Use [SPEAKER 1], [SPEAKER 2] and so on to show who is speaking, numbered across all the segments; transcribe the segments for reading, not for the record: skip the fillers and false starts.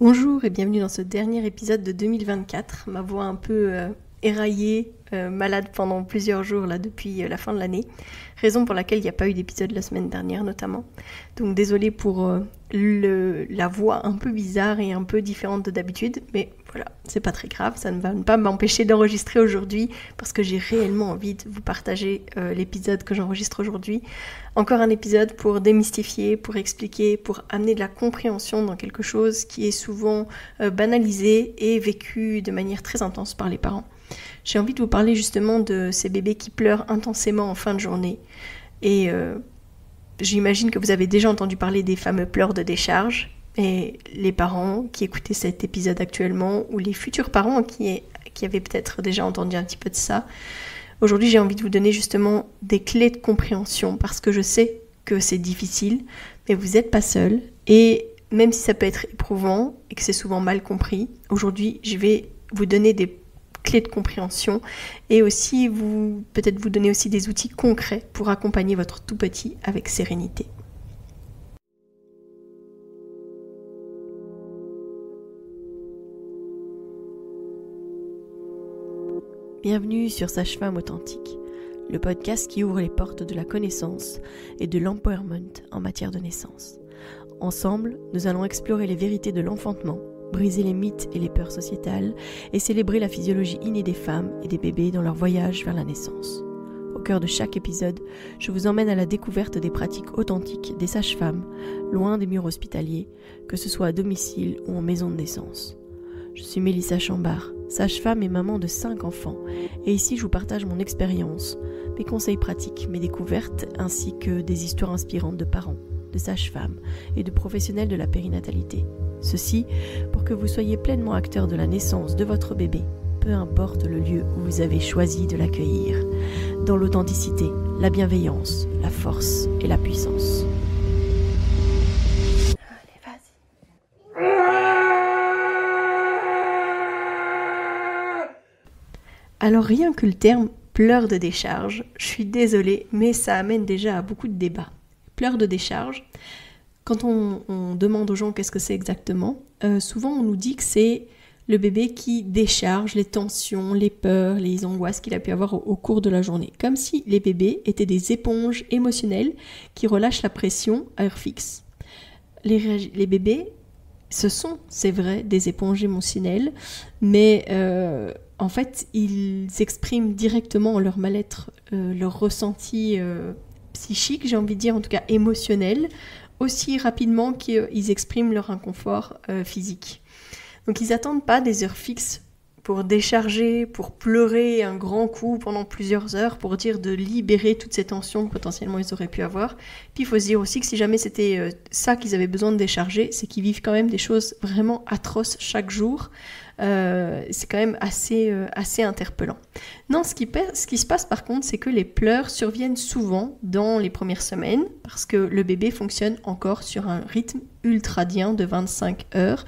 [SPEAKER 1] Bonjour et bienvenue dans ce dernier épisode de 2024. Ma voix un peu éraillée, malade pendant plusieurs jours là depuis la fin de l'année. Raison pour laquelle il n'y a pas eu d'épisode la semaine dernière notamment. Donc désolée pour la voix un peu bizarre et un peu différente de d'habitude. Mais voilà, c'est pas très grave, ça ne va pas m'empêcher d'enregistrer aujourd'hui parce que j'ai réellement envie de vous partager l'épisode que j'enregistre aujourd'hui. Encore un épisode pour démystifier, pour expliquer, pour amener de la compréhension dans quelque chose qui est souvent banalisé et vécu de manière très intense par les parents. J'ai envie de vous parler justement de ces bébés qui pleurent intensément en fin de journée. Et j'imagine que vous avez déjà entendu parler des fameux pleurs de décharge. Et les parents qui écoutaient cet épisode actuellement, ou les futurs parents qui avaient peut-être déjà entendu un petit peu de ça, aujourd'hui, j'ai envie de vous donner justement des clés de compréhension parce que je sais que c'est difficile, mais vous n'êtes pas seul. Et même si ça peut être éprouvant et que c'est souvent mal compris, aujourd'hui, je vais vous donner des clés de compréhension et aussi peut-être vous donner aussi des outils concrets pour accompagner votre tout petit avec sérénité. Bienvenue sur Sage-Femme Authentique, le podcast qui ouvre les portes de la connaissance et de l'empowerment en matière de naissance. Ensemble, nous allons explorer les vérités de l'enfantement, briser les mythes et les peurs sociétales et célébrer la physiologie innée des femmes et des bébés dans leur voyage vers la naissance. Au cœur de chaque épisode, je vous emmène à la découverte des pratiques authentiques des sages-femmes, loin des murs hospitaliers, que ce soit à domicile ou en maison de naissance. Je suis Mélissa Chambard, sage-femme et maman de 5 enfants, et ici je vous partage mon expérience, mes conseils pratiques, mes découvertes, ainsi que des histoires inspirantes de parents, de sages-femmes et de professionnels de la périnatalité. Ceci pour que vous soyez pleinement acteur de la naissance de votre bébé, peu importe le lieu où vous avez choisi de l'accueillir, dans l'authenticité, la bienveillance, la force et la puissance. Allez, vas-y. Alors rien que le terme pleurs de décharge, je suis désolée, mais ça amène déjà à beaucoup de débats. Pleurs de décharge, quand on demande aux gens qu'est-ce que c'est exactement, souvent on nous dit que c'est le bébé qui décharge les tensions, les peurs, les angoisses qu'il a pu avoir au cours de la journée. Comme si les bébés étaient des éponges émotionnelles qui relâchent la pression à heure fixe. Les bébés, ce sont, c'est vrai, des éponges émotionnelles, mais en fait, ils s'expriment directement leur mal-être, leur ressenti psychique, j'ai envie de dire, en tout cas émotionnel, aussi rapidement qu'ils expriment leur inconfort physique. Donc ils n'attendent pas des heures fixes pour décharger, pour pleurer un grand coup pendant plusieurs heures, pour dire de libérer toutes ces tensions que potentiellement ils auraient pu avoir. Puis il faut se dire aussi que si jamais c'était ça qu'ils avaient besoin de décharger, c'est qu'ils vivent quand même des choses vraiment atroces chaque jour. C'est quand même assez interpellant. Non, ce qui se passe par contre, c'est que les pleurs surviennent souvent dans les premières semaines parce que le bébé fonctionne encore sur un rythme ultradien de 25 heures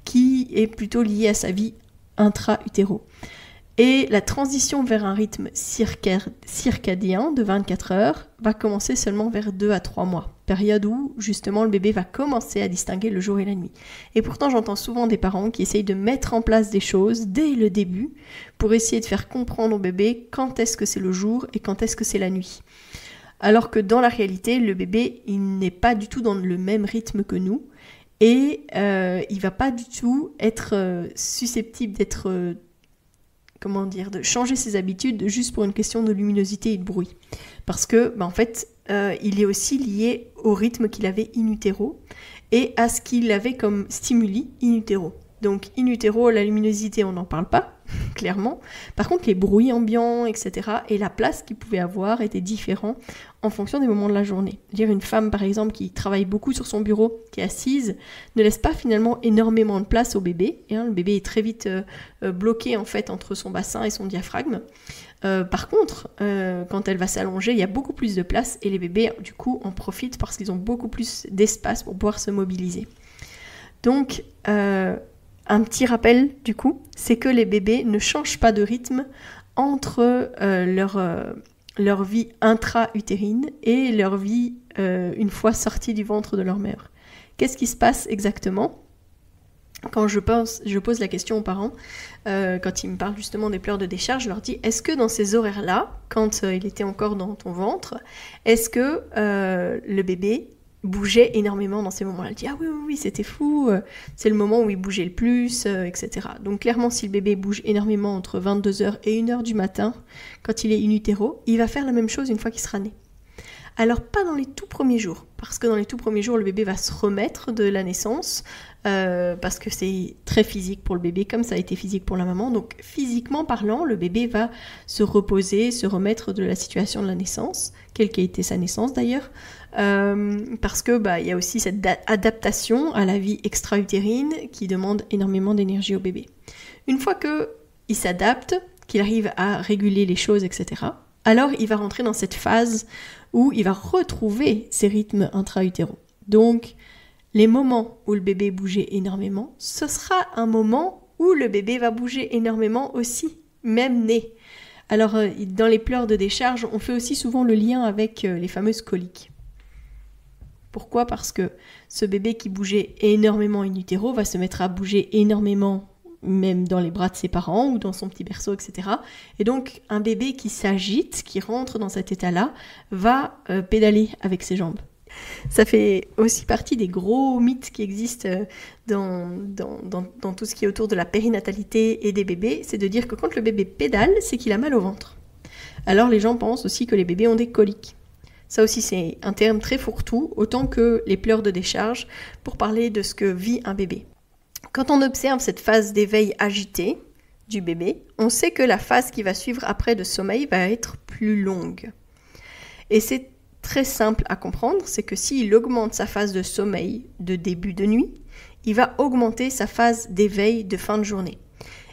[SPEAKER 1] qui est plutôt lié à sa vie intra-utéro. Et la transition vers un rythme circadien de 24 heures va commencer seulement vers 2 à 3 mois, période où justement le bébé va commencer à distinguer le jour et la nuit. Et pourtant j'entends souvent des parents qui essayent de mettre en place des choses dès le début pour essayer de faire comprendre au bébé quand est-ce que c'est le jour et quand est-ce que c'est la nuit. Alors que dans la réalité, le bébé il n'est pas du tout dans le même rythme que nous et il va pas du tout être susceptible d'être... de changer ses habitudes juste pour une question de luminosité et de bruit. Parce que, en fait, il est aussi lié au rythme qu'il avait in utero et à ce qu'il avait comme stimuli in utero. Donc, in utero, la luminosité, on n'en parle pas, clairement. Par contre, les bruits ambiants, etc., et la place qu'il pouvait avoir étaient différents en fonction des moments de la journée. C'est-à-dire une femme, par exemple, qui travaille beaucoup sur son bureau, qui est assise, ne laisse pas finalement énormément de place au bébé. Et, le bébé est très vite bloqué, en fait, entre son bassin et son diaphragme. Par contre, quand elle va s'allonger, il y a beaucoup plus de place et les bébés, du coup, en profitent parce qu'ils ont beaucoup plus d'espace pour pouvoir se mobiliser. Donc, un petit rappel, du coup, c'est que les bébés ne changent pas de rythme entre leur vie intra-utérine et leur vie une fois sortis du ventre de leur mère. Qu'est-ce qui se passe exactement ? quand je pose la question aux parents, quand ils me parlent justement des pleurs de décharge, je leur dis, est-ce que dans ces horaires-là, quand il était encore dans ton ventre, est-ce que le bébé bougeait énormément dans ces moments-là? Elle dit, ah oui, c'était fou, c'est le moment où il bougeait le plus, etc. Donc clairement, si le bébé bouge énormément entre 22h et 1h du matin, quand il est in utero, il va faire la même chose une fois qu'il sera né. Alors pas dans les tout premiers jours, parce que dans les tout premiers jours, le bébé va se remettre de la naissance, parce que c'est très physique pour le bébé, comme ça a été physique pour la maman. Donc physiquement parlant, le bébé va se reposer, se remettre de la situation de la naissance, quelle qu'a été sa naissance d'ailleurs, parce que il y a aussi cette adaptation à la vie extra-utérine qui demande énormément d'énergie au bébé. Une fois qu'il s'adapte, qu'il arrive à réguler les choses, etc., alors il va rentrer dans cette phase où il va retrouver ses rythmes intra-utéraux. Donc, les moments où le bébé bougeait énormément, ce sera un moment où le bébé va bouger énormément aussi, même né. Alors, dans les pleurs de décharge, on fait aussi souvent le lien avec les fameuses coliques. Pourquoi ? Parce que ce bébé qui bougeait énormément in utero va se mettre à bouger énormément même dans les bras de ses parents ou dans son petit berceau, etc. Et donc, un bébé qui s'agite, qui rentre dans cet état-là, va pédaler avec ses jambes. Ça fait aussi partie des gros mythes qui existent dans tout ce qui est autour de la périnatalité et des bébés, c'est de dire que quand le bébé pédale, c'est qu'il a mal au ventre. Alors, les gens pensent aussi que les bébés ont des coliques. Ça aussi, c'est un terme très fourre-tout, autant que les pleurs de décharge, pour parler de ce que vit un bébé. Quand on observe cette phase d'éveil agitée du bébé, on sait que la phase qui va suivre après de sommeil va être plus longue. Et c'est très simple à comprendre, c'est que s'il augmente sa phase de sommeil de début de nuit, il va augmenter sa phase d'éveil de fin de journée.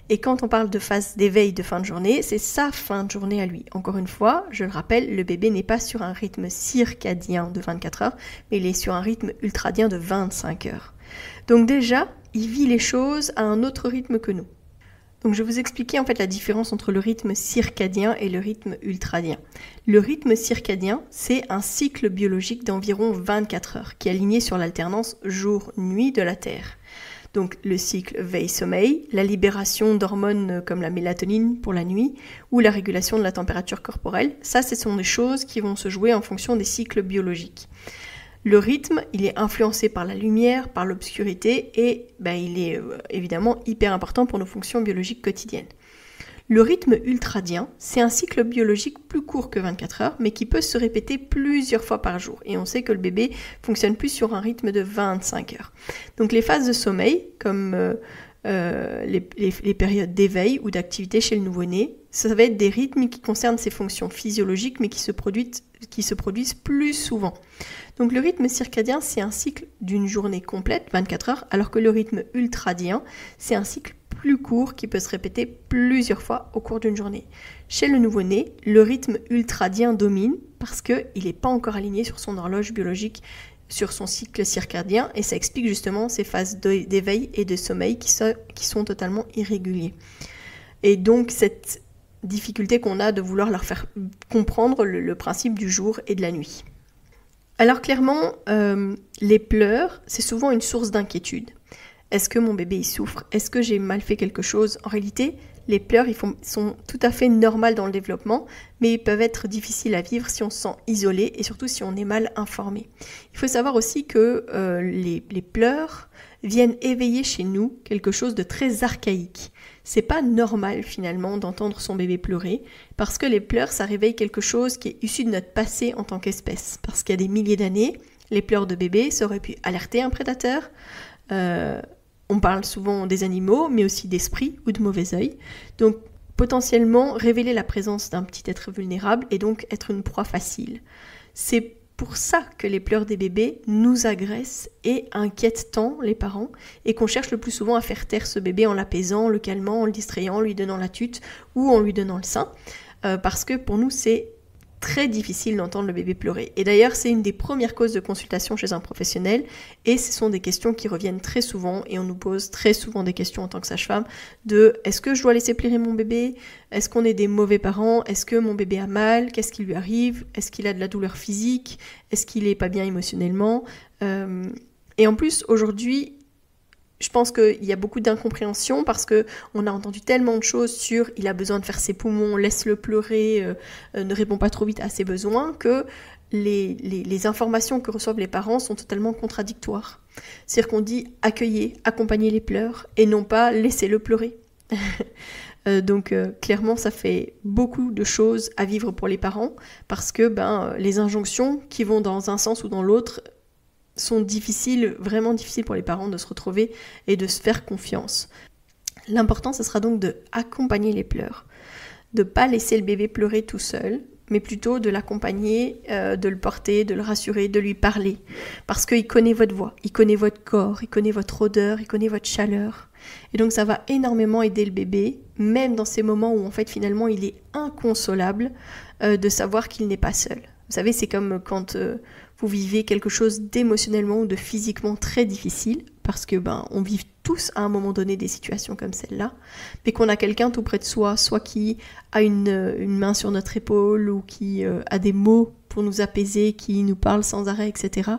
[SPEAKER 1] Et quand on parle de phase d'éveil de fin de journée, c'est sa fin de journée à lui. Encore une fois, je le rappelle, le bébé n'est pas sur un rythme circadien de 24 heures, mais il est sur un rythme ultradien de 25 heures. Donc déjà, il vit les choses à un autre rythme que nous. Donc je vais vous expliquer en fait la différence entre le rythme circadien et le rythme ultradien. Le rythme circadien, c'est un cycle biologique d'environ 24 heures qui est aligné sur l'alternance jour-nuit de la Terre. Donc le cycle veille-sommeil, la libération d'hormones comme la mélatonine pour la nuit ou la régulation de la température corporelle, ça ce sont des choses qui vont se jouer en fonction des cycles biologiques. Le rythme, il est influencé par la lumière, par l'obscurité et il est évidemment hyper important pour nos fonctions biologiques quotidiennes. Le rythme ultradien, c'est un cycle biologique plus court que 24 heures, mais qui peut se répéter plusieurs fois par jour. Et on sait que le bébé fonctionne plus sur un rythme de 25 heures. Donc les phases de sommeil, comme les périodes d'éveil ou d'activité chez le nouveau-né, ça va être des rythmes qui concernent ses fonctions physiologiques, mais qui se produisent plus souvent. Donc le rythme circadien, c'est un cycle d'une journée complète, 24 heures, alors que le rythme ultradien, c'est un cycle plus court qui peut se répéter plusieurs fois au cours d'une journée. Chez le nouveau-né, le rythme ultradien domine parce qu'il n'est pas encore aligné sur son horloge biologique, sur son cycle circadien, et ça explique justement ces phases d'éveil et de sommeil qui sont totalement irréguliers. Et donc cette difficulté qu'on a de vouloir leur faire comprendre le principe du jour et de la nuit. Alors clairement, les pleurs, c'est souvent une source d'inquiétude. Est-ce que mon bébé il souffre ? Est-ce que j'ai mal fait quelque chose ? En réalité, les pleurs sont tout à fait normales dans le développement, mais ils peuvent être difficiles à vivre si on se sent isolé et surtout si on est mal informé. Il faut savoir aussi que les pleurs viennent éveiller chez nous quelque chose de très archaïque. C'est pas normal finalement d'entendre son bébé pleurer, parce que les pleurs, ça réveille quelque chose qui est issu de notre passé en tant qu'espèce. Parce qu'il y a des milliers d'années, les pleurs de bébé, ça aurait pu alerter un prédateur. On parle souvent des animaux, mais aussi d'esprits ou de mauvais œil. Donc, potentiellement, révéler la présence d'un petit être vulnérable et donc être une proie facile. C'est pour ça que les pleurs des bébés nous agressent et inquiètent tant les parents et qu'on cherche le plus souvent à faire taire ce bébé en l'apaisant, le calmant, en le distrayant, en lui donnant la tute ou en lui donnant le sein. Parce que pour nous, c'est très difficile d'entendre le bébé pleurer. Et d'ailleurs, c'est une des premières causes de consultation chez un professionnel et ce sont des questions qui reviennent très souvent et on nous pose très souvent des questions en tant que sage-femme de est-ce que je dois laisser pleurer mon bébé ? Est-ce qu'on est des mauvais parents ? Est-ce que mon bébé a mal ? Qu'est-ce qui lui arrive ? Est-ce qu'il a de la douleur physique ? Est-ce qu'il est pas bien émotionnellement ? Et en plus, aujourd'hui, je pense qu'il y a beaucoup d'incompréhension parce qu'on a entendu tellement de choses sur il a besoin de faire ses poumons, laisse-le pleurer, ne répond pas trop vite à ses besoins, que les informations que reçoivent les parents sont totalement contradictoires. C'est-à-dire qu'on dit accueillez, accompagnez les pleurs et non pas laissez-le pleurer. Donc clairement ça fait beaucoup de choses à vivre pour les parents parce que les injonctions qui vont dans un sens ou dans l'autre sont difficiles, vraiment difficiles pour les parents de se retrouver et de se faire confiance. L'important, ce sera donc de accompagner les pleurs, de ne pas laisser le bébé pleurer tout seul, mais plutôt de l'accompagner, de le porter, de le rassurer, de lui parler. Parce qu'il connaît votre voix, il connaît votre corps, il connaît votre odeur, il connaît votre chaleur. Et donc ça va énormément aider le bébé, même dans ces moments où en fait finalement il est inconsolable de savoir qu'il n'est pas seul. Vous savez, c'est comme quand vous vivez quelque chose d'émotionnellement ou de physiquement très difficile, parce que on vit tous à un moment donné des situations comme celle-là, mais qu'on a quelqu'un tout près de soi, soit qui a une main sur notre épaule ou qui a des mots pour nous apaiser, qui nous parle sans arrêt, etc.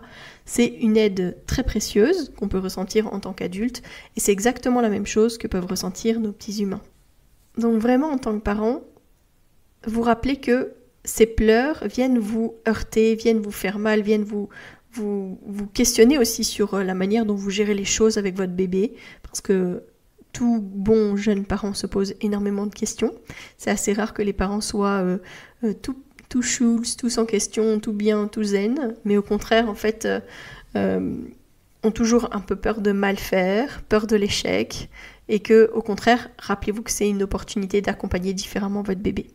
[SPEAKER 1] C'est une aide très précieuse qu'on peut ressentir en tant qu'adulte, et c'est exactement la même chose que peuvent ressentir nos petits humains. Donc vraiment, en tant que parent, vous rappelez que ces pleurs viennent vous heurter, viennent vous faire mal, viennent vous questionner aussi sur la manière dont vous gérez les choses avec votre bébé, parce que tout bon jeune parent se pose énormément de questions. C'est assez rare que les parents soient tout schulz, tout sans question, tout bien, tout zen, mais au contraire, en fait, ont toujours un peu peur de mal faire, peur de l'échec, et que, au contraire, rappelez-vous que c'est une opportunité d'accompagner différemment votre bébé.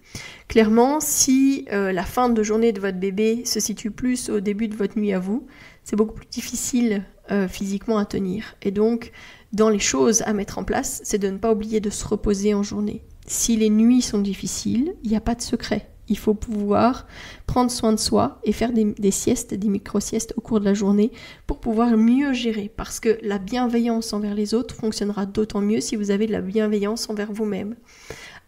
[SPEAKER 1] Clairement, si la fin de journée de votre bébé se situe plus au début de votre nuit à vous, c'est beaucoup plus difficile physiquement à tenir. Et donc, dans les choses à mettre en place, c'est de ne pas oublier de se reposer en journée. Si les nuits sont difficiles, il n'y a pas de secret. Il faut pouvoir prendre soin de soi et faire des siestes, des micro-siestes au cours de la journée pour pouvoir mieux gérer. Parce que la bienveillance envers les autres fonctionnera d'autant mieux si vous avez de la bienveillance envers vous-même.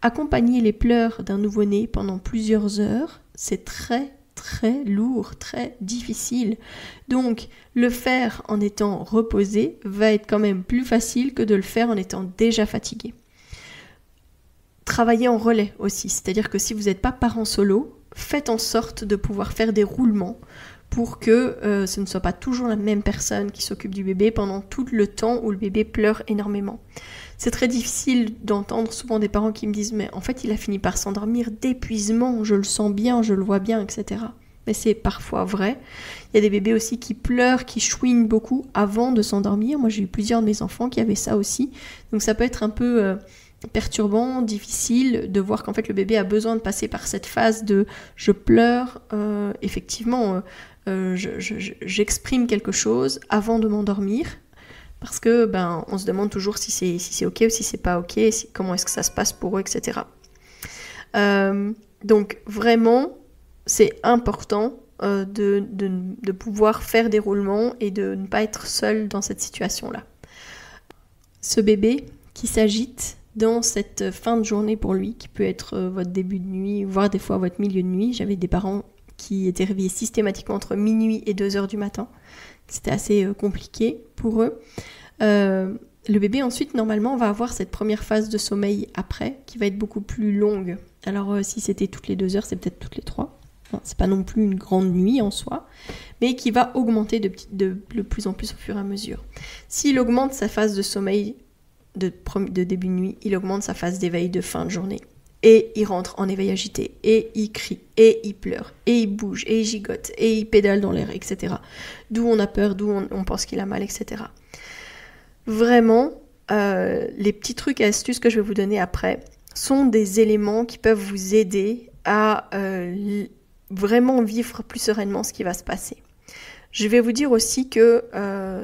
[SPEAKER 1] Accompagner les pleurs d'un nouveau-né pendant plusieurs heures, c'est très très lourd, très difficile. Donc, le faire en étant reposé va être quand même plus facile que de le faire en étant déjà fatigué. Travaillez en relais aussi, c'est-à-dire que si vous n'êtes pas parent solo, faites en sorte de pouvoir faire des roulements pour que ce ne soit pas toujours la même personne qui s'occupe du bébé pendant tout le temps où le bébé pleure énormément. C'est très difficile d'entendre souvent des parents qui me disent « mais en fait il a fini par s'endormir d'épuisement, je le sens bien, je le vois bien, etc. » Mais c'est parfois vrai. Il y a des bébés aussi qui pleurent, qui chouinent beaucoup avant de s'endormir. Moi j'ai eu plusieurs de mes enfants qui avaient ça aussi. Donc ça peut être un peu perturbant, difficile de voir qu'en fait le bébé a besoin de passer par cette phase de je pleure, effectivement j'exprime quelque chose avant de m'endormir parce que on se demande toujours si c'est ok ou si c'est pas ok, comment est-ce que ça se passe pour eux, etc. Donc vraiment c'est important de pouvoir faire des roulements et de ne pas être seul dans cette situation-là. Ce bébé qui s'agite dans cette fin de journée pour lui, qui peut être votre début de nuit, voire des fois votre milieu de nuit. J'avais des parents qui étaient réveillés systématiquement entre minuit et 2h du matin. C'était assez compliqué pour eux. Le bébé ensuite, normalement, va avoir cette première phase de sommeil après, qui va être beaucoup plus longue. Alors si c'était toutes les 2 heures, c'est peut-être toutes les 3. Enfin, c'est pas non plus une grande nuit en soi, mais qui va augmenter de plus en plus au fur et à mesure. S'il augmente sa phase de sommeil de début de nuit, il augmente sa phase d'éveil de fin de journée. Et il rentre en éveil agité, et il crie, et il pleure, et il bouge, et il gigote, et il pédale dans l'air, etc. D'où on a peur, d'où on pense qu'il a mal, etc. Vraiment, les petits trucs et astuces que je vais vous donner après sont des éléments qui peuvent vous aider à vraiment vivre plus sereinement ce qui va se passer. Je vais vous dire aussi que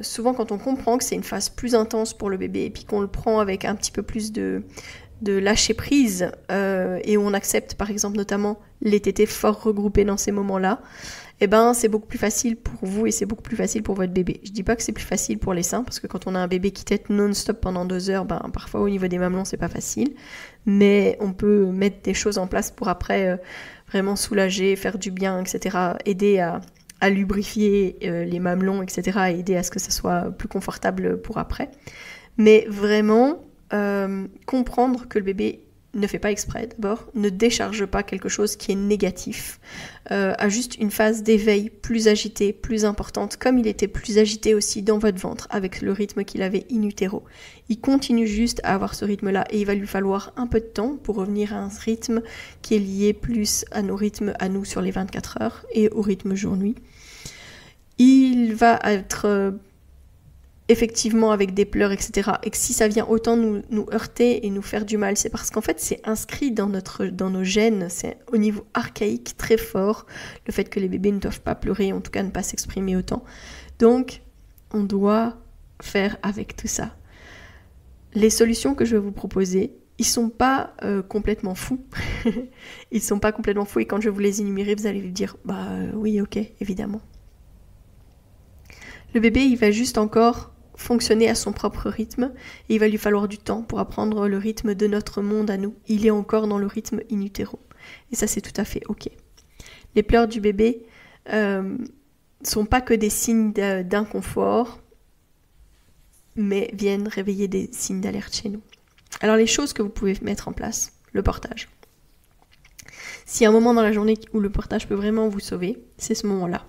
[SPEAKER 1] souvent quand on comprend que c'est une phase plus intense pour le bébé et puis qu'on le prend avec un petit peu plus de lâcher prise et où on accepte par exemple notamment les tétés fort regroupés dans ces moments-là, c'est beaucoup plus facile pour vous et c'est beaucoup plus facile pour votre bébé. Je dis pas que c'est plus facile pour les seins parce que quand on a un bébé qui tète non-stop pendant 2 heures, parfois au niveau des mamelons c'est pas facile, mais on peut mettre des choses en place pour après vraiment soulager, faire du bien, etc. Aider à lubrifier les mamelons, etc. et aider à ce que ça soit plus confortable pour après. Mais vraiment comprendre que le bébé ne fait pas exprès d'abord, ne décharge pas quelque chose qui est négatif, a juste une phase d'éveil plus agitée, plus importante, comme il était plus agité aussi dans votre ventre avec le rythme qu'il avait in utero. Il continue juste à avoir ce rythme-là et il va lui falloir un peu de temps pour revenir à un rythme qui est lié plus à nos rythmes à nous sur les 24 heures et au rythme jour-nuit. Il va être effectivement avec des pleurs, etc. Et que si ça vient autant nous heurter et nous faire du mal, c'est parce qu'en fait c'est inscrit dans nos gènes, c'est au niveau archaïque très fort, le fait que les bébés ne doivent pas pleurer, en tout cas ne pas s'exprimer autant. Donc on doit faire avec tout ça. Les solutions que je vais vous proposer, ils sont pas complètement fous. Ils sont pas complètement fous et quand je vais vous les énumérer, vous allez vous dire oui, ok, évidemment. Le bébé, il va juste encore fonctionner à son propre rythme et il va lui falloir du temps pour apprendre le rythme de notre monde à nous. Il est encore dans le rythme in utero. Et ça, c'est tout à fait ok. Les pleurs du bébé sont pas que des signes d'inconfort, mais viennent réveiller des signes d'alerte chez nous. Alors, les choses que vous pouvez mettre en place, le portage. S'il y a un moment dans la journée où le portage peut vraiment vous sauver, c'est ce moment-là.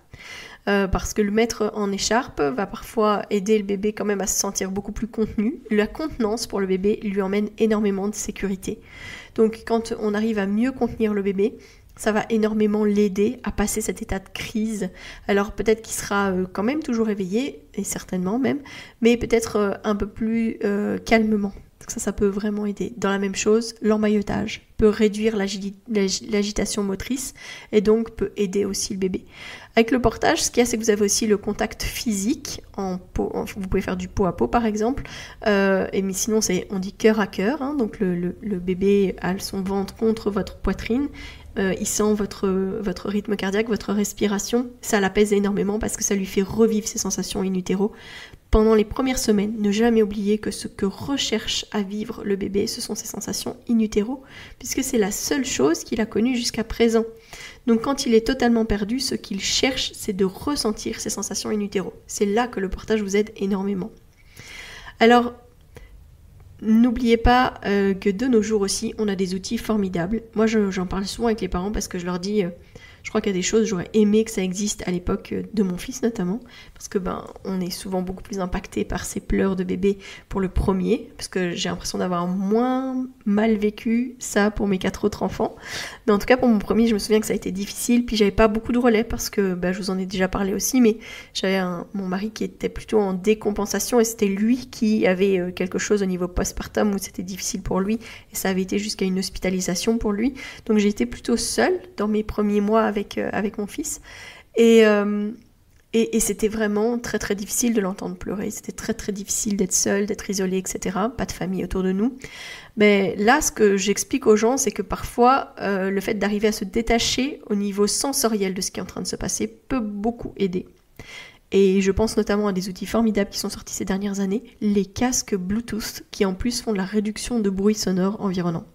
[SPEAKER 1] Parce que le mettre en écharpe va parfois aider le bébé quand même à se sentir beaucoup plus contenu. La contenance pour le bébé lui emmène énormément de sécurité. Donc quand on arrive à mieux contenir le bébé, ça va énormément l'aider à passer cet état de crise. Alors peut-être qu'il sera quand même toujours éveillé, et certainement même, mais peut-être un peu plus calmement. Ça peut vraiment aider. Dans la même chose, l'emmaillotage peut réduire l'agitation motrice et donc peut aider aussi le bébé. Avec le portage, ce qu'il y a, c'est que vous avez aussi le contact physique en peau. Vous pouvez faire du peau à peau, par exemple. Mais sinon, on dit cœur à cœur. Hein, donc le bébé a son ventre contre votre poitrine. Il sent votre rythme cardiaque, votre respiration. Ça l'apaise énormément parce que ça lui fait revivre ses sensations in utero. Pendant les premières semaines, ne jamais oublier que ce que recherche à vivre le bébé, ce sont ses sensations in utero, puisque c'est la seule chose qu'il a connue jusqu'à présent. Donc quand il est totalement perdu, ce qu'il cherche, c'est de ressentir ses sensations in utero. C'est là que le portage vous aide énormément. Alors, n'oubliez pas que de nos jours aussi, on a des outils formidables. Moi, j'en parle souvent avec les parents parce que je leur dis... Je crois qu'il y a des choses, j'aurais aimé que ça existe à l'époque de mon fils notamment, parce que on est souvent beaucoup plus impacté par ces pleurs de bébé pour le premier, parce que j'ai l'impression d'avoir moins mal vécu ça pour mes 4 autres enfants. Mais en tout cas pour mon premier, je me souviens que ça a été difficile, puis j'avais pas beaucoup de relais parce que je vous en ai déjà parlé aussi, mais j'avais mon mari qui était plutôt en décompensation et c'était lui qui avait quelque chose au niveau postpartum où c'était difficile pour lui et ça avait été jusqu'à une hospitalisation pour lui. Donc j'ai été plutôt seule dans mes premiers mois avec mon fils et c'était vraiment très très difficile de l'entendre pleurer, c'était très très difficile d'être seule, d'être isolée, etc. Pas de famille autour de nous. Mais là, ce que j'explique aux gens, c'est que parfois le fait d'arriver à se détacher au niveau sensoriel de ce qui est en train de se passer peut beaucoup aider. Et je pense notamment à des outils formidables qui sont sortis ces dernières années, les casques Bluetooth, qui en plus font de la réduction de bruit sonore environnant.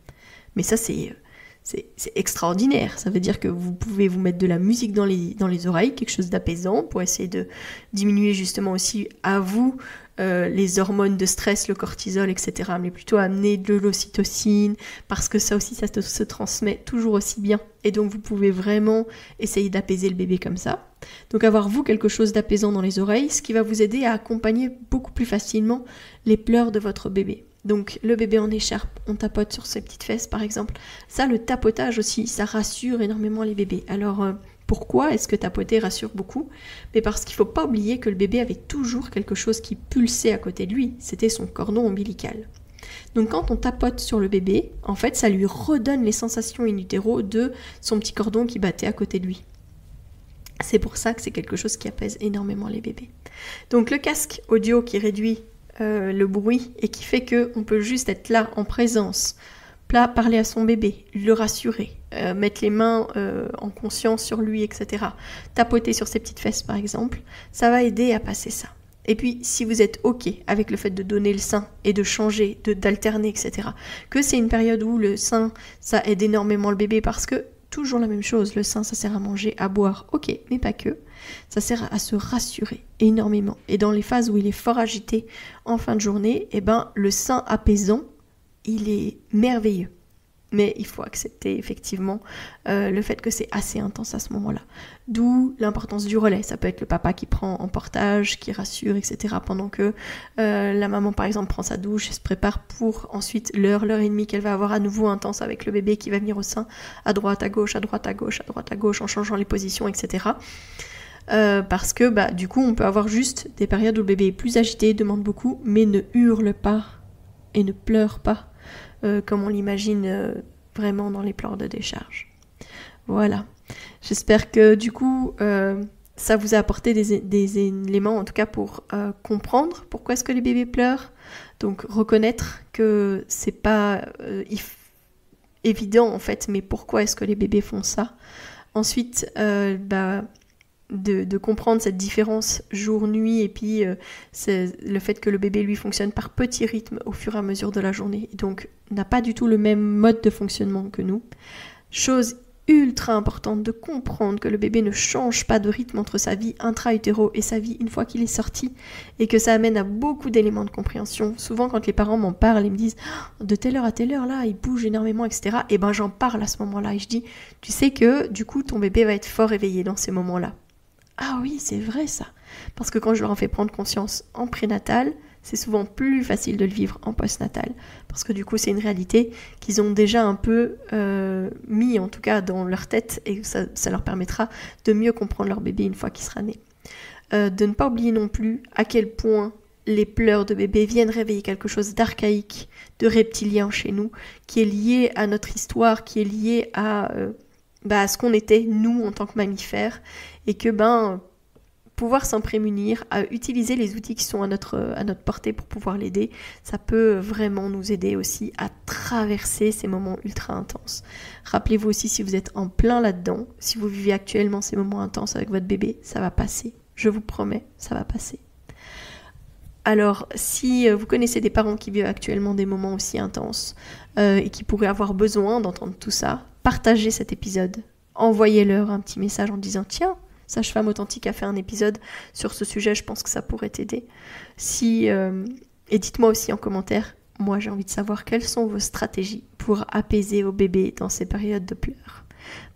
[SPEAKER 1] Mais ça, c'est extraordinaire. Ça veut dire que vous pouvez vous mettre de la musique dans les oreilles, quelque chose d'apaisant pour essayer de diminuer justement aussi à vous les hormones de stress, le cortisol, etc. Mais plutôt amener de l'ocytocine parce que ça aussi, ça se transmet toujours aussi bien. Et donc vous pouvez vraiment essayer d'apaiser le bébé comme ça. Donc avoir vous quelque chose d'apaisant dans les oreilles, ce qui va vous aider à accompagner beaucoup plus facilement les pleurs de votre bébé. Donc le bébé en écharpe, on tapote sur ses petites fesses par exemple. Ça, le tapotage aussi, ça rassure énormément les bébés. Alors pourquoi est-ce que tapoter rassure beaucoup ? Mais parce qu'il ne faut pas oublier que le bébé avait toujours quelque chose qui pulsait à côté de lui, c'était son cordon ombilical. Donc quand on tapote sur le bébé, en fait ça lui redonne les sensations in utero de son petit cordon qui battait à côté de lui. C'est pour ça que c'est quelque chose qui apaise énormément les bébés. Donc le casque audio qui réduit le bruit et qui fait qu'on peut juste être là en présence, parler à son bébé, le rassurer, mettre les mains en conscience sur lui, etc. Tapoter sur ses petites fesses par exemple, ça va aider à passer ça. Et puis si vous êtes ok avec le fait de donner le sein et de changer, d'alterner, etc., que c'est une période où le sein, ça aide énormément le bébé parce que toujours la même chose, le sein ça sert à manger, à boire, ok, mais pas que. Ça sert à se rassurer énormément. Et dans les phases où il est fort agité en fin de journée, eh ben, le sein apaisant, il est merveilleux. Mais il faut accepter effectivement le fait que c'est assez intense à ce moment-là. D'où l'importance du relais. Ça peut être le papa qui prend en portage, qui rassure, etc. Pendant que la maman, par exemple, prend sa douche et se prépare pour ensuite l'heure et demie qu'elle va avoir à nouveau intense avec le bébé qui va venir au sein, à droite, à gauche, à droite, à gauche, à droite, à gauche, en changeant les positions, etc. Parce que du coup, on peut avoir juste des périodes où le bébé est plus agité, demande beaucoup, mais ne hurle pas et ne pleure pas. Comme on l'imagine vraiment dans les pleurs de décharge. Voilà. J'espère que du coup, ça vous a apporté des éléments, en tout cas pour comprendre pourquoi est-ce que les bébés pleurent. Donc reconnaître que c'est pas évident en fait, mais pourquoi est-ce que les bébés font ça. Ensuite, de comprendre cette différence jour-nuit et puis c'est le fait que le bébé lui fonctionne par petits rythmes au fur et à mesure de la journée, donc n'a pas du tout le même mode de fonctionnement que nous. Chose ultra importante de comprendre que le bébé ne change pas de rythme entre sa vie intra-utéro et sa vie une fois qu'il est sorti, et que ça amène à beaucoup d'éléments de compréhension. Souvent quand les parents m'en parlent et me disent de telle heure à telle heure là il bouge énormément, etc., et ben j'en parle à ce moment-là et je dis tu sais que du coup ton bébé va être fort éveillé dans ces moments-là. Ah oui, c'est vrai ça. Parce que quand je leur en fais prendre conscience en prénatal, c'est souvent plus facile de le vivre en postnatal. Parce que du coup, c'est une réalité qu'ils ont déjà un peu mis, en tout cas, dans leur tête, et ça leur permettra de mieux comprendre leur bébé une fois qu'il sera né. De ne pas oublier non plus à quel point les pleurs de bébé viennent réveiller quelque chose d'archaïque, de reptilien chez nous, qui est lié à notre histoire, qui est lié à ce qu'on était, nous, en tant que mammifères, et que pouvoir s'en prémunir, à utiliser les outils qui sont à notre portée pour pouvoir l'aider, ça peut vraiment nous aider aussi à traverser ces moments ultra intenses. Rappelez-vous aussi, si vous êtes en plein là-dedans, si vous vivez actuellement ces moments intenses avec votre bébé, ça va passer. Je vous promets, ça va passer. Alors, si vous connaissez des parents qui vivent actuellement des moments aussi intenses et qui pourraient avoir besoin d'entendre tout ça, partagez cet épisode. Envoyez-leur un petit message en disant « Tiens, Sage-Femme Authentique a fait un épisode sur ce sujet, je pense que ça pourrait t'aider. » Et dites-moi aussi en commentaire, moi j'ai envie de savoir quelles sont vos stratégies pour apaiser vos bébés dans ces périodes de pleurs.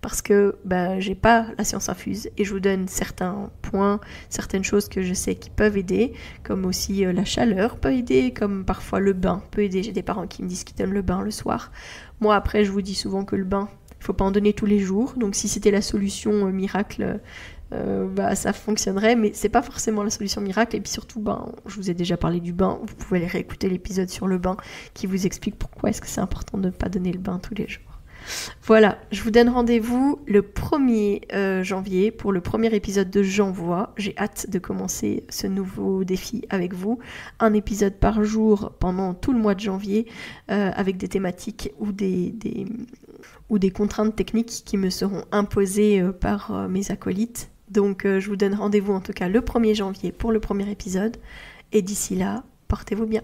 [SPEAKER 1] Parce que j'ai pas la science infuse et je vous donne certains points, certaines choses que je sais qui peuvent aider, comme aussi la chaleur peut aider, comme parfois le bain peut aider. J'ai des parents qui me disent qu'ils donnent le bain le soir. Moi après je vous dis souvent que le bain, il faut pas en donner tous les jours, donc si c'était la solution miracle, ça fonctionnerait, mais c'est pas forcément la solution miracle. Et puis surtout, je vous ai déjà parlé du bain, vous pouvez aller réécouter l'épisode sur le bain qui vous explique pourquoi est-ce que c'est important de ne pas donner le bain tous les jours. Voilà, je vous donne rendez-vous le 1er janvier pour le premier épisode de J'envoie. J'ai hâte de commencer ce nouveau défi avec vous. Un épisode par jour pendant tout le mois de janvier avec des thématiques ou des contraintes techniques qui me seront imposées par mes acolytes. Donc je vous donne rendez-vous en tout cas le 1er janvier pour le premier épisode. Et d'ici là, portez-vous bien.